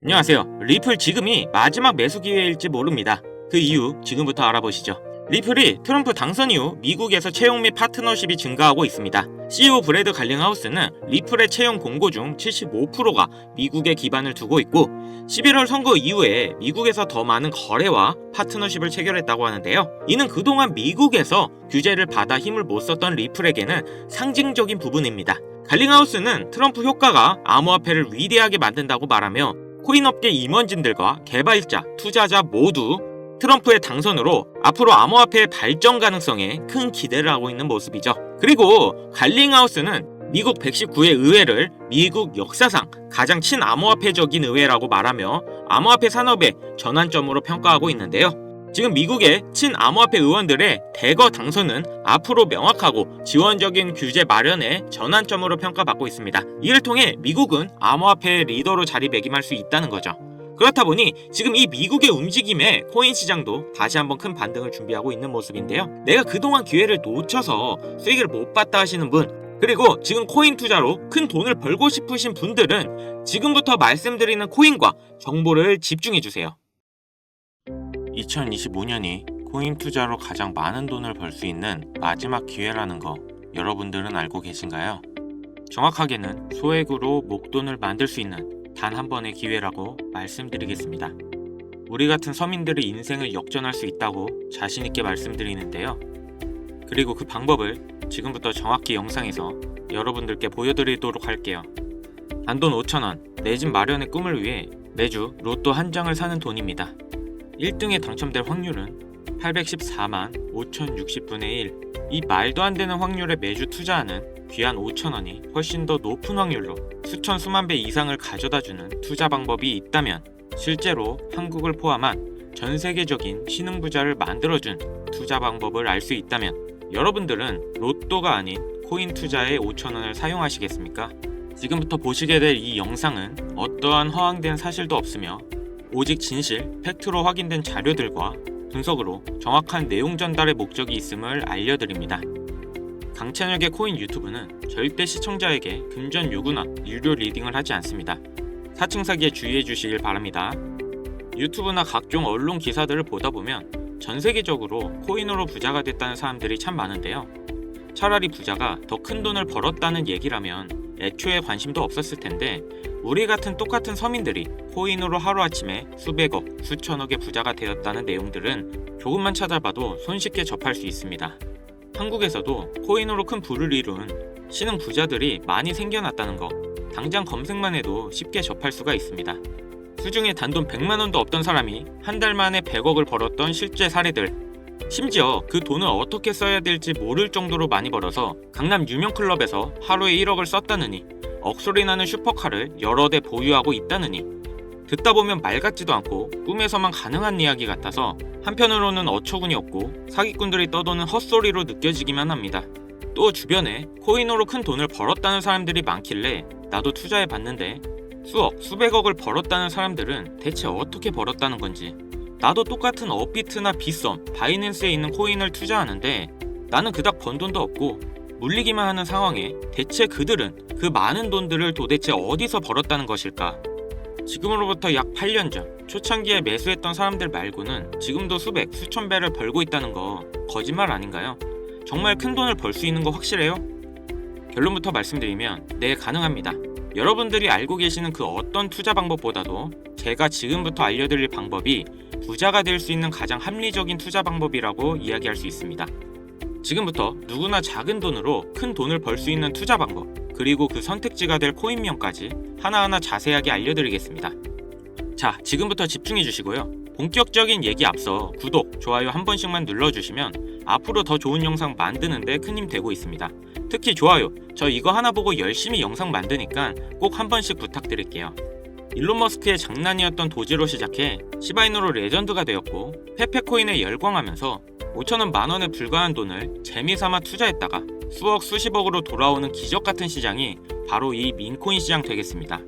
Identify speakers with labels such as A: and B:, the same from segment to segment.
A: 안녕하세요. 리플 지금이 마지막 매수 기회일지 모릅니다. 그 이유 지금부터 알아보시죠. 리플이 트럼프 당선 이후 미국에서 채용 및 파트너십이 증가하고 있습니다. CEO 브래드 갈링하우스는 리플의 채용 공고 중 75%가 미국에 기반을 두고 있고 11월 선거 이후에 미국에서 더 많은 거래와 파트너십을 체결했다고 하는데요. 이는 그동안 미국에서 규제를 받아 힘을 못 썼던 리플에게는 상징적인 부분입니다. 갈링하우스는 트럼프 효과가 암호화폐를 위대하게 만든다고 말하며 코인업계 임원진들과 개발자, 투자자 모두 트럼프의 당선으로 앞으로 암호화폐의 발전 가능성에 큰 기대를 하고 있는 모습이죠. 그리고 갈링하우스는 미국 119의 의회를 미국 역사상 가장 친암호화폐적인 의회라고 말하며 암호화폐 산업의 전환점으로 평가하고 있는데요. 지금 미국의 친암호화폐 의원들의 대거 당선은 앞으로 명확하고 지원적인 규제 마련의 전환점으로 평가받고 있습니다. 이를 통해 미국은 암호화폐의 리더로 자리매김할 수 있다는 거죠. 그렇다 보니 지금 이 미국의 움직임에 코인 시장도 다시 한번 큰 반등을 준비하고 있는 모습인데요. 내가 그동안 기회를 놓쳐서 수익을 못 봤다 하시는 분, 그리고 지금 코인 투자로 큰 돈을 벌고 싶으신 분들은 지금부터 말씀드리는 코인과 정보를 집중해주세요. 2025년이 코인 투자로 가장 많은 돈을 벌 수 있는 마지막 기회라는 거 여러분들은 알고 계신가요? 정확하게는 소액으로 목돈을 만들 수 있는 단 한 번의 기회라고 말씀드리겠습니다. 우리 같은 서민들의 인생을 역전할 수 있다고 자신있게 말씀드리는데요. 그리고 그 방법을 지금부터 정확히 영상에서 여러분들께 보여드리도록 할게요. 단돈 5,000원, 내 집 마련의 꿈을 위해 매주 로또 한 장을 사는 돈입니다. 1등에 당첨될 확률은 814만 5060분의 1. 이 말도 안 되는 확률에 매주 투자하는 귀한 5,000원이 훨씬 더 높은 확률로 수천 수만 배 이상을 가져다주는 투자 방법이 있다면, 실제로 한국을 포함한 전 세계적인 신흥부자를 만들어준 투자 방법을 알 수 있다면 여러분들은 로또가 아닌 코인 투자에 5,000원을 사용하시겠습니까? 지금부터 보시게 될 이 영상은 어떠한 허황된 사실도 없으며 오직 진실, 팩트로 확인된 자료들과 분석으로 정확한 내용 전달의 목적이 있음을 알려드립니다. 강찬혁의 코인 유튜브는 절대 시청자에게 금전 요구나 유료 리딩을 하지 않습니다. 사칭 사기에 주의해 주시길 바랍니다. 유튜브나 각종 언론 기사들을 보다 보면 전 세계적으로 코인으로 부자가 됐다는 사람들이 참 많은데요. 차라리 부자가 더 큰 돈을 벌었다는 얘기라면 애초에 관심도 없었을 텐데, 우리 같은 똑같은 서민들이 코인으로 하루아침에 수백억, 수천억의 부자가 되었다는 내용들은 조금만 찾아봐도 손쉽게 접할 수 있습니다. 한국에서도 코인으로 큰 부를 이룬 신흥 부자들이 많이 생겨났다는 거 당장 검색만 해도 쉽게 접할 수가 있습니다. 수중에 단돈 100만원도 없던 사람이 한 달 만에 100억을 벌었던 실제 사례들, 심지어 그 돈을 어떻게 써야 될지 모를 정도로 많이 벌어서 강남 유명 클럽에서 하루에 1억을 썼다느니, 억소리 나는 슈퍼카를 여러 대 보유하고 있다느니, 듣다 보면 말 같지도 않고 꿈에서만 가능한 이야기 같아서 한편으로는 어처구니 없고 사기꾼들이 떠도는 헛소리로 느껴지기만 합니다. 또 주변에 코인으로 큰 돈을 벌었다는 사람들이 많길래 나도 투자해 봤는데, 수억, 수백억을 벌었다는 사람들은 대체 어떻게 벌었다는 건지, 나도 똑같은 업비트나 빗썸, 바이낸스에 있는 코인을 투자하는데 나는 그닥 번 돈도 없고 물리기만 하는 상황에 대체 그들은 그 많은 돈들을 도대체 어디서 벌었다는 것일까? 지금으로부터 약 8년 전 초창기에 매수했던 사람들 말고는 지금도 수백, 수천 배를 벌고 있다는 거 거짓말 아닌가요? 정말 큰 돈을 벌 수 있는 거 확실해요? 결론부터 말씀드리면 네, 가능합니다. 여러분들이 알고 계시는 그 어떤 투자 방법보다도 제가 지금부터 알려드릴 방법이 부자가 될 수 있는 가장 합리적인 투자 방법이라고 이야기할 수 있습니다. 지금부터 누구나 작은 돈으로 큰 돈을 벌 수 있는 투자 방법, 그리고 그 선택지가 될 코인명까지 하나하나 자세하게 알려드리겠습니다. 자, 지금부터 집중해 주시고요. 본격적인 얘기 앞서 구독, 좋아요 한 번씩만 눌러주시면 앞으로 더 좋은 영상 만드는데 큰 힘 되고 있습니다. 특히 좋아요, 저 이거 하나 보고 열심히 영상 만드니까 꼭 한 번씩 부탁드릴게요. 일론 머스크의 장난이었던 도지로 시작해 시바이누로 레전드가 되었고, 페페코인에 열광하면서 5,000원 만원에 불과한 돈을 재미삼아 투자했다가 수억 수십억으로 돌아오는 기적같은 시장이 바로 이 민코인 시장 되겠습니다.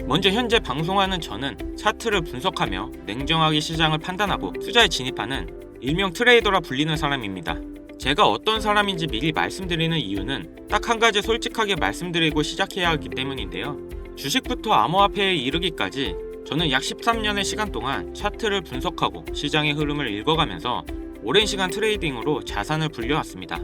A: 먼저 현재 방송하는 저는 차트를 분석하며 냉정하게 시장을 판단하고 투자에 진입하는 일명 트레이더라 불리는 사람입니다. 제가 어떤 사람인지 미리 말씀드리는 이유는 딱 한 가지 솔직하게 말씀드리고 시작해야 하기 때문인데요. 주식부터 암호화폐에 이르기까지 저는 약 13년의 시간 동안 차트를 분석하고 시장의 흐름을 읽어가면서 오랜 시간 트레이딩으로 자산을 불려왔습니다.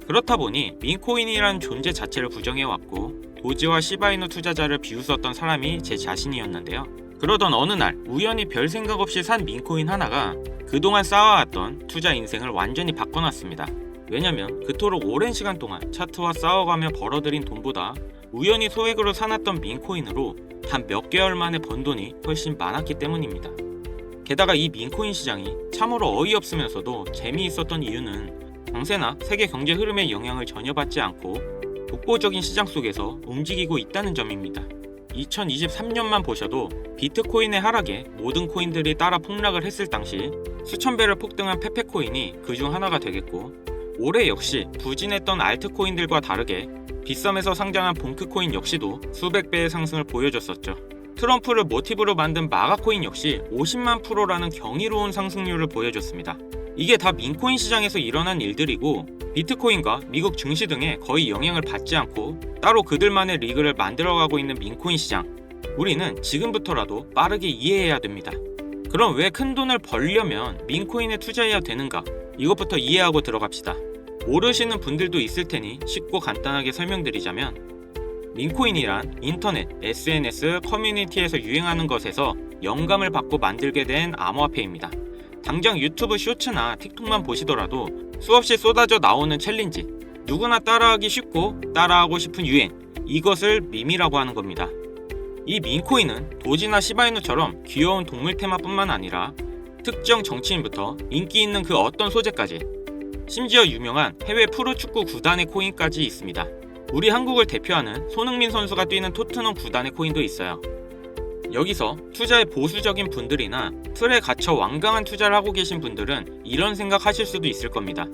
A: 그렇다 보니 민코인이라는 존재 자체를 부정해왔고 도지와 시바이누 투자자를 비웃었던 사람이 제 자신이었는데요. 그러던 어느 날 우연히 별 생각 없이 산 민코인 하나가 그동안 쌓아왔던 투자 인생을 완전히 바꿔놨습니다. 왜냐면 그토록 오랜 시간 동안 차트와 싸워가며 벌어들인 돈보다 우연히 소액으로 사놨던 민코인으로 단 몇 개월 만에 번 돈이 훨씬 많았기 때문입니다. 게다가 이 민코인 시장이 참으로 어이없으면서도 재미있었던 이유는 장세나 세계 경제 흐름의 영향을 전혀 받지 않고 독보적인 시장 속에서 움직이고 있다는 점입니다. 2023년만 보셔도 비트코인의 하락에 모든 코인들이 따라 폭락을 했을 당시 수천 배를 폭등한 페페코인이 그중 하나가 되겠고, 올해 역시 부진했던 알트코인들과 다르게 빗썸에서 상장한 봉크코인 역시도 수백 배의 상승을 보여줬었죠. 트럼프를 모티브로 만든 마가코인 역시 50만 %라는 경이로운 상승률을 보여줬습니다. 이게 다 민코인 시장에서 일어난 일들이고 비트코인과 미국 증시 등에 거의 영향을 받지 않고 따로 그들만의 리그를 만들어가고 있는 민코인 시장, 우리는 지금부터라도 빠르게 이해해야 됩니다. 그럼 왜 큰 돈을 벌려면 민코인에 투자해야 되는가? 이것부터 이해하고 들어갑시다. 모르시는 분들도 있을 테니 쉽고 간단하게 설명드리자면, 민코인이란 인터넷, SNS, 커뮤니티에서 유행하는 것에서 영감을 받고 만들게 된 암호화폐입니다. 당장 유튜브 쇼츠나 틱톡만 보시더라도 수없이 쏟아져 나오는 챌린지, 누구나 따라하기 쉽고 따라하고 싶은 유행, 이것을 밈이라고 하는 겁니다. 이 민코인은 도지나 시바이누처럼 귀여운 동물 테마뿐만 아니라 특정 정치인부터 인기 있는 그 어떤 소재까지, 심지어 유명한 해외 프로축구 구단의 코인까지 있습니다. 우리 한국을 대표하는 손흥민 선수가 뛰는 토트넘 구단의 코인도 있어요. 여기서 투자에 보수적인 분들이나 틀에 갇혀 완강한 투자를 하고 계신 분들은 이런 생각하실 수도 있을 겁니다.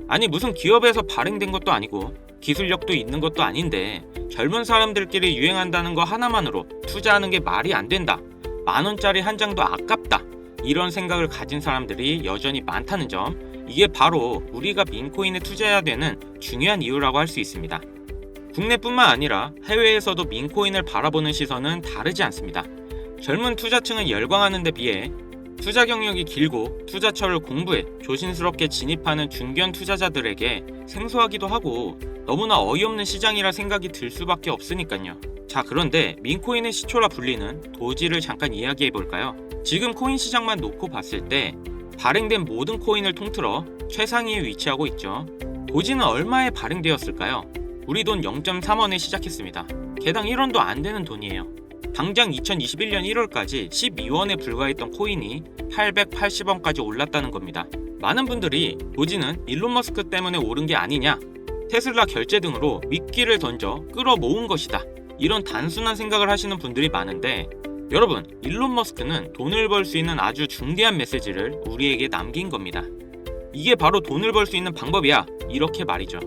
A: 아니, 무슨 기업에서 발행된 것도 아니고 기술력도 있는 것도 아닌데 젊은 사람들끼리 유행한다는 거 하나만으로 투자하는 게 말이 안 된다, 10,000원짜리 한 장도 아깝다, 이런 생각을 가진 사람들이 여전히 많다는 점, 이게 바로 우리가 민코인에 투자해야 되는 중요한 이유라고 할 수 있습니다. 국내뿐만 아니라 해외에서도 민코인을 바라보는 시선은 다르지 않습니다. 젊은 투자층을 열광하는 데 비해 투자 경력이 길고 투자처를 공부해 조심스럽게 진입하는 중견 투자자들에게 생소하기도 하고 너무나 어이없는 시장이라 생각이 들 수밖에 없으니까요. 자, 그런데 민코인의 시초라 불리는 도지를 잠깐 이야기해 볼까요? 지금 코인 시장만 놓고 봤을 때 발행된 모든 코인을 통틀어 최상위에 위치하고 있죠. 도지는 얼마에 발행되었을까요? 우리 돈 0.3원에 시작했습니다. 개당 1원도 안 되는 돈이에요. 당장 2021년 1월까지 12원에 불과했던 코인이 880원까지 올랐다는 겁니다. 많은 분들이 도지는 일론 머스크 때문에 오른 게 아니냐, 테슬라 결제 등으로 미끼를 던져 끌어모은 것이다, 이런 단순한 생각을 하시는 분들이 많은데, 여러분, 일론 머스크는 돈을 벌 수 있는 아주 중대한 메시지를 우리에게 남긴 겁니다. 이게 바로 돈을 벌 수 있는 방법이야, 이렇게 말이죠.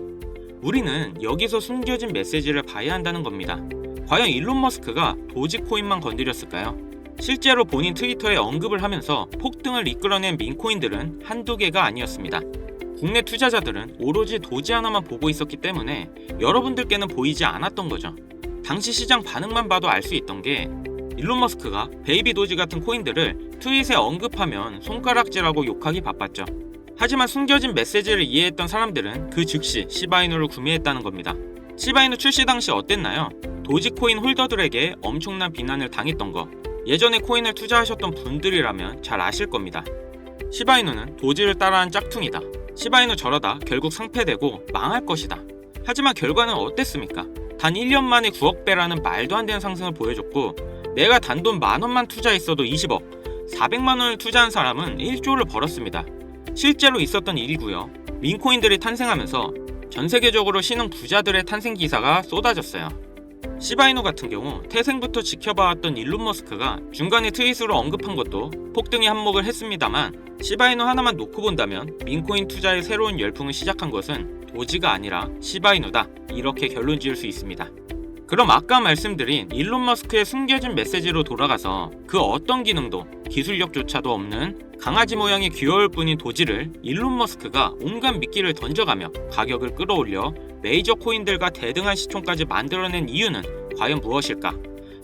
A: 우리는 여기서 숨겨진 메시지를 봐야 한다는 겁니다. 과연 일론 머스크가 도지코인만 건드렸을까요? 실제로 본인 트위터에 언급을 하면서 폭등을 이끌어낸 민코인들은 한두 개가 아니었습니다. 국내 투자자들은 오로지 도지 하나만 보고 있었기 때문에 여러분들께는 보이지 않았던 거죠. 당시 시장 반응만 봐도 알 수 있던 게, 일론 머스크가 베이비 도지 같은 코인들을 트윗에 언급하면 손가락질하고 욕하기 바빴죠. 하지만 숨겨진 메시지를 이해했던 사람들은 그 즉시 시바이누를 구매했다는 겁니다. 시바이누 출시 당시 어땠나요? 도지코인 홀더들에게 엄청난 비난을 당했던 거, 예전에 코인을 투자하셨던 분들이라면 잘 아실 겁니다. 시바이누는 도지를 따라한 짝퉁이다, 시바이누 저러다 결국 상폐되고 망할 것이다. 하지만 결과는 어땠습니까? 단 1년 만에 9억 배라는 말도 안 되는 상승을 보여줬고, 내가 단돈 10,000원만 투자했어도 20억, 400만원을 투자한 사람은 1조를 벌었습니다. 실제로 있었던 일이고요. 민코인들이 탄생하면서 전 세계적으로 신흥 부자들의 탄생 기사가 쏟아졌어요. 시바이누 같은 경우 태생부터 지켜봐왔던 일론 머스크가 중간에 트윗으로 언급한 것도 폭등에 한몫을 했습니다만, 시바이누 하나만 놓고 본다면 민코인 투자의 새로운 열풍을 시작한 것은 도지가 아니라 시바이누다, 이렇게 결론 지을 수 있습니다. 그럼 아까 말씀드린 일론 머스크의 숨겨진 메시지로 돌아가서 그 어떤 기능도 기술력조차도 없는 강아지 모양의 귀여울 뿐인 도지를 일론 머스크가 온갖 미끼를 던져가며 가격을 끌어올려 메이저 코인들과 대등한 시총까지 만들어낸 이유는 과연 무엇일까?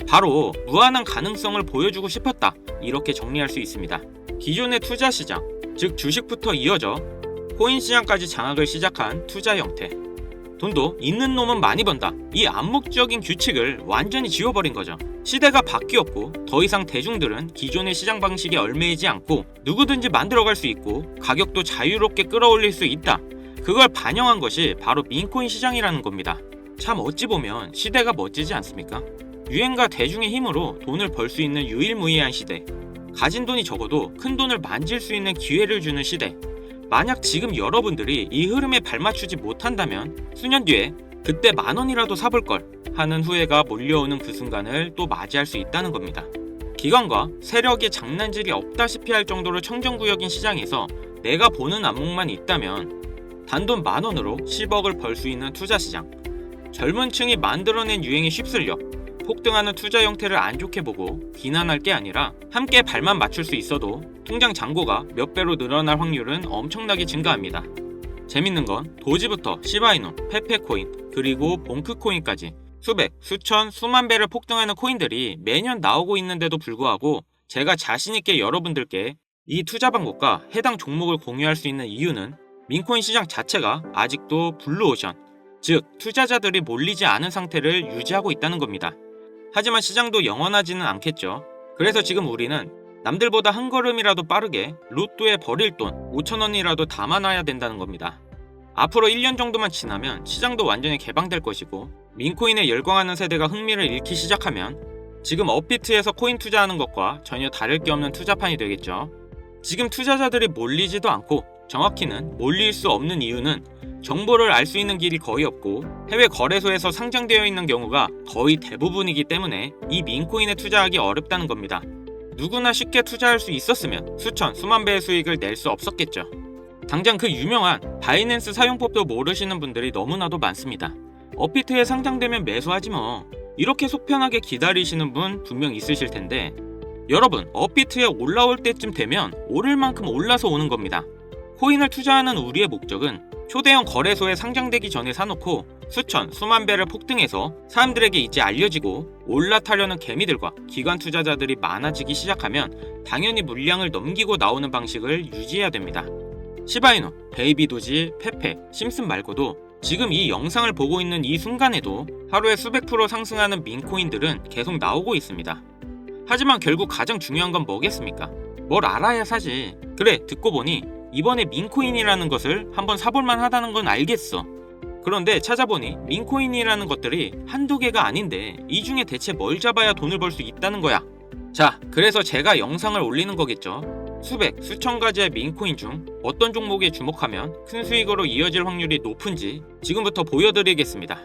A: 바로 무한한 가능성을 보여주고 싶었다, 이렇게 정리할 수 있습니다. 기존의 투자 시장, 즉 주식부터 이어져 코인 시장까지 장악을 시작한 투자 형태. 돈도 있는 놈은 많이 번다, 이 암묵적인 규칙을 완전히 지워버린 거죠. 시대가 바뀌었고 더 이상 대중들은 기존의 시장 방식에 얽매이지 않고 누구든지 만들어갈 수 있고 가격도 자유롭게 끌어올릴 수 있다. 그걸 반영한 것이 바로 민코인 시장이라는 겁니다. 참 어찌 보면 시대가 멋지지 않습니까? 유행과 대중의 힘으로 돈을 벌 수 있는 유일무이한 시대. 가진 돈이 적어도 큰 돈을 만질 수 있는 기회를 주는 시대. 만약 지금 여러분들이 이 흐름에 발맞추지 못한다면 수년 뒤에 그때 10,000원이라도 사볼 걸 하는 후회가 몰려오는 그 순간을 또 맞이할 수 있다는 겁니다. 기관과 세력의 장난질이 없다시피 할 정도로 청정구역인 시장에서 내가 보는 안목만 있다면 단돈 10,000원으로 10억을 벌 수 있는 투자 시장. 젊은 층이 만들어낸 유행에 휩쓸려 폭등하는 투자 형태를 안 좋게 보고 비난할 게 아니라 함께 발만 맞출 수 있어도 통장 잔고가 몇 배로 늘어날 확률은 엄청나게 증가합니다. 재밌는 건 도지부터 시바이노, 페페코인, 그리고 봉크코인까지 수백, 수천, 수만 배를 폭등하는 코인들이 매년 나오고 있는데도 불구하고 제가 자신있게 여러분들께 이 투자 방법과 해당 종목을 공유할 수 있는 이유는 민코인 시장 자체가 아직도 블루오션, 즉 투자자들이 몰리지 않은 상태를 유지하고 있다는 겁니다. 하지만 시장도 영원하지는 않겠죠. 그래서 지금 우리는 남들보다 한 걸음이라도 빠르게 로또에 버릴 돈 5,000원이라도 담아놔야 된다는 겁니다. 앞으로 1년 정도만 지나면 시장도 완전히 개방될 것이고 민코인에 열광하는 세대가 흥미를 잃기 시작하면 지금 업비트에서 코인 투자하는 것과 전혀 다를 게 없는 투자판이 되겠죠. 지금 투자자들이 몰리지도 않고 정확히는 몰릴 수 없는 이유는 정보를 알 수 있는 길이 거의 없고 해외 거래소에서 상장되어 있는 경우가 거의 대부분이기 때문에 이 민코인에 투자하기 어렵다는 겁니다. 누구나 쉽게 투자할 수 있었으면 수천, 수만 배의 수익을 낼 수 없었겠죠. 당장 그 유명한 바이낸스 사용법도 모르시는 분들이 너무나도 많습니다. 업비트에 상장되면 매수하지 뭐, 이렇게 속편하게 기다리시는 분 분명 있으실 텐데 여러분, 업비트에 올라올 때쯤 되면 오를 만큼 올라서 오는 겁니다. 코인을 투자하는 우리의 목적은 초대형 거래소에 상장되기 전에 사놓고 수천, 수만 배를 폭등해서 사람들에게 이제 알려지고 올라타려는 개미들과 기관 투자자들이 많아지기 시작하면 당연히 물량을 넘기고 나오는 방식을 유지해야 됩니다. 시바이노, 베이비도지, 페페, 심슨 말고도 지금 이 영상을 보고 있는 이 순간에도 하루에 수백 프로 상승하는 민코인들은 계속 나오고 있습니다. 하지만 결국 가장 중요한 건 뭐겠습니까? 뭘 알아야 사지. 그래, 듣고 보니 이번에 민코인이라는 것을 한번 사볼만 하다는 건 알겠어. 그런데 찾아보니 민코인이라는 것들이 한두 개가 아닌데 이 중에 대체 뭘 잡아야 돈을 벌 수 있다는 거야. 자, 그래서 제가 영상을 올리는 거겠죠. 수백, 수천 가지의 민코인 중 어떤 종목에 주목하면 큰 수익으로 이어질 확률이 높은지 지금부터 보여드리겠습니다.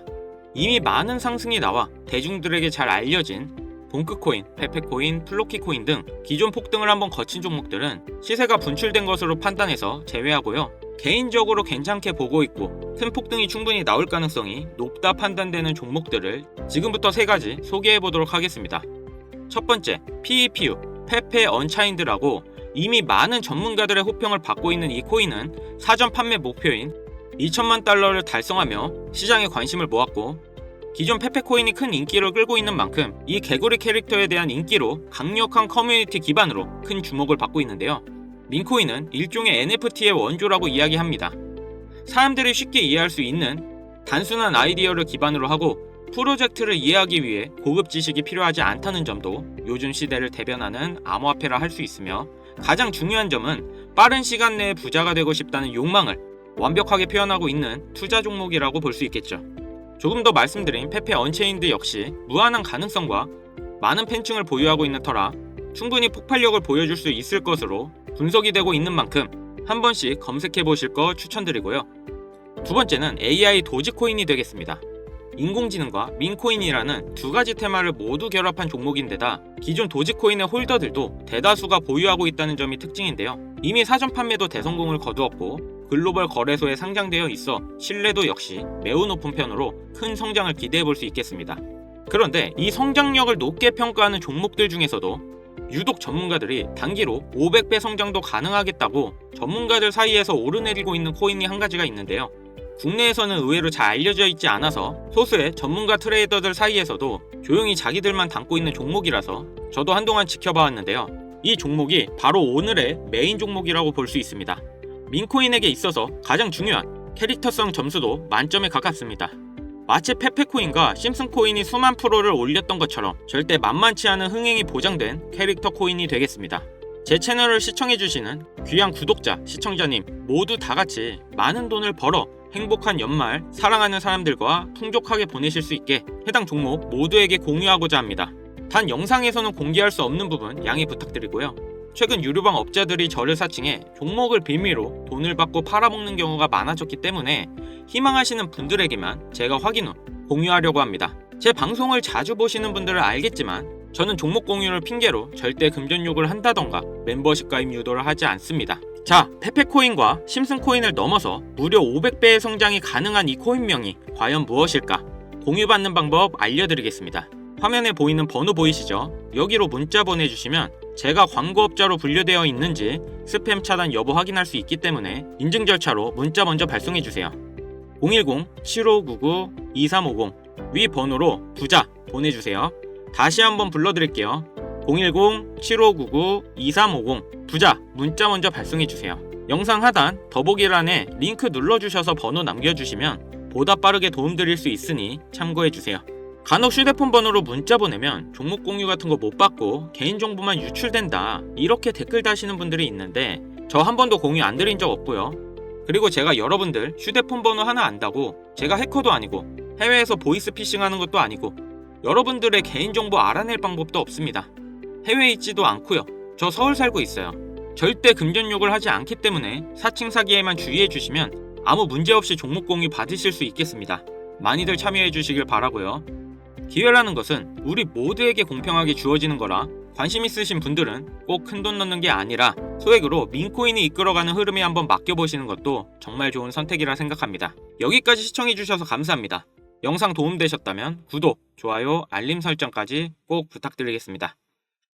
A: 이미 많은 상승이 나와 대중들에게 잘 알려진 봉크코인, 페페코인, 플로키코인 등 기존 폭등을 한번 거친 종목들은 시세가 분출된 것으로 판단해서 제외하고요. 개인적으로 괜찮게 보고 있고 큰 폭등이 충분히 나올 가능성이 높다 판단되는 종목들을 지금부터 3가지 소개해보도록 하겠습니다. 첫 번째, PEPU, 페페 언차인드라고 이미 많은 전문가들의 호평을 받고 있는 이 코인은 사전 판매 목표인 2천만 달러를 달성하며 시장에 관심을 모았고 기존 페페코인이 큰 인기를 끌고 있는 만큼 이 개구리 캐릭터에 대한 인기로 강력한 커뮤니티 기반으로 큰 주목을 받고 있는데요. 민코인은 일종의 NFT의 원조라고 이야기합니다. 사람들이 쉽게 이해할 수 있는 단순한 아이디어를 기반으로 하고 프로젝트를 이해하기 위해 고급 지식이 필요하지 않다는 점도 요즘 시대를 대변하는 암호화폐라 할 수 있으며 가장 중요한 점은 빠른 시간 내에 부자가 되고 싶다는 욕망을 완벽하게 표현하고 있는 투자 종목이라고 볼 수 있겠죠. 조금 더 말씀드린 페페 언체인드 역시 무한한 가능성과 많은 팬층을 보유하고 있는 터라 충분히 폭발력을 보여줄 수 있을 것으로 분석이 되고 있는 만큼 한 번씩 검색해 보실 거 추천드리고요. 두 번째는 AI 도지코인이 되겠습니다. 인공지능과 민코인이라는 2가지 테마를 모두 결합한 종목인데다 기존 도지코인의 홀더들도 대다수가 보유하고 있다는 점이 특징인데요. 이미 사전 판매도 대성공을 거두었고 글로벌 거래소에 상장되어 있어 신뢰도 역시 매우 높은 편으로 큰 성장을 기대해 볼 수 있겠습니다. 그런데 이 성장력을 높게 평가하는 종목들 중에서도 유독 전문가들이 단기로 500배 성장도 가능하겠다고 전문가들 사이에서 오르내리고 있는 코인이 한 가지가 있는데요. 국내에서는 의외로 잘 알려져 있지 않아서 소수의 전문가 트레이더들 사이에서도 조용히 자기들만 담고 있는 종목이라서 저도 한동안 지켜봐왔는데요. 이 종목이 바로 오늘의 메인 종목이라고 볼 수 있습니다. 민코인에게 있어서 가장 중요한 캐릭터성 점수도 만점에 가깝습니다. 마치 페페코인과 심슨코인이 수만 프로를 올렸던 것처럼 절대 만만치 않은 흥행이 보장된 캐릭터 코인이 되겠습니다. 제 채널을 시청해주시는 귀한 구독자, 시청자님 모두 다같이 많은 돈을 벌어 행복한 연말 사랑하는 사람들과 풍족하게 보내실 수 있게 해당 종목 모두에게 공유하고자 합니다. 단 영상에서는 공개할 수 없는 부분 양해 부탁드리고요. 최근 유료방 업자들이 저를 사칭해 종목을 빌미로 돈을 받고 팔아먹는 경우가 많아졌기 때문에 희망하시는 분들에게만 제가 확인 후 공유하려고 합니다. 제 방송을 자주 보시는 분들은 알겠지만 저는 종목 공유를 핑계로 절대 금전 욕을 한다던가 멤버십 가입 유도를 하지 않습니다. 자, 페페코인과 심슨코인을 넘어서 무려 500배의 성장이 가능한 이 코인명이 과연 무엇일까? 공유받는 방법 알려드리겠습니다. 화면에 보이는 번호 보이시죠? 여기로 문자 보내주시면 제가 광고업자로 분류되어 있는지 스팸 차단 여부 확인할 수 있기 때문에 인증 절차로 문자 먼저 발송해주세요. 010-7599-2350 위 번호로 부자 보내주세요. 다시 한번 불러드릴게요. 010-7599-2350 부자 문자 먼저 발송해주세요. 영상 하단 더보기란에 링크 눌러주셔서 번호 남겨주시면 보다 빠르게 도움드릴 수 있으니 참고해주세요. 간혹 휴대폰 번호로 문자 보내면 종목 공유 같은 거 못 받고 개인정보만 유출된다 이렇게 댓글 다시는 분들이 있는데 저 한 번도 공유 안 드린 적 없고요. 그리고 제가 여러분들 휴대폰 번호 하나 안다고 제가 해커도 아니고 해외에서 보이스 피싱하는 것도 아니고 여러분들의 개인정보 알아낼 방법도 없습니다. 해외에 있지도 않고요. 저 서울 살고 있어요. 절대 금전 욕을 하지 않기 때문에 사칭 사기에만 주의해 주시면 아무 문제 없이 종목 공유 받으실 수 있겠습니다. 많이들 참여해 주시길 바라고요. 기회라는 것은 우리 모두에게 공평하게 주어지는 거라 관심 있으신 분들은 꼭 큰돈 넣는 게 아니라 소액으로 민코인이 이끌어가는 흐름에 한번 맡겨보시는 것도 정말 좋은 선택이라 생각합니다. 여기까지 시청해주셔서 감사합니다. 영상 도움되셨다면 구독, 좋아요, 알림 설정까지 꼭 부탁드리겠습니다.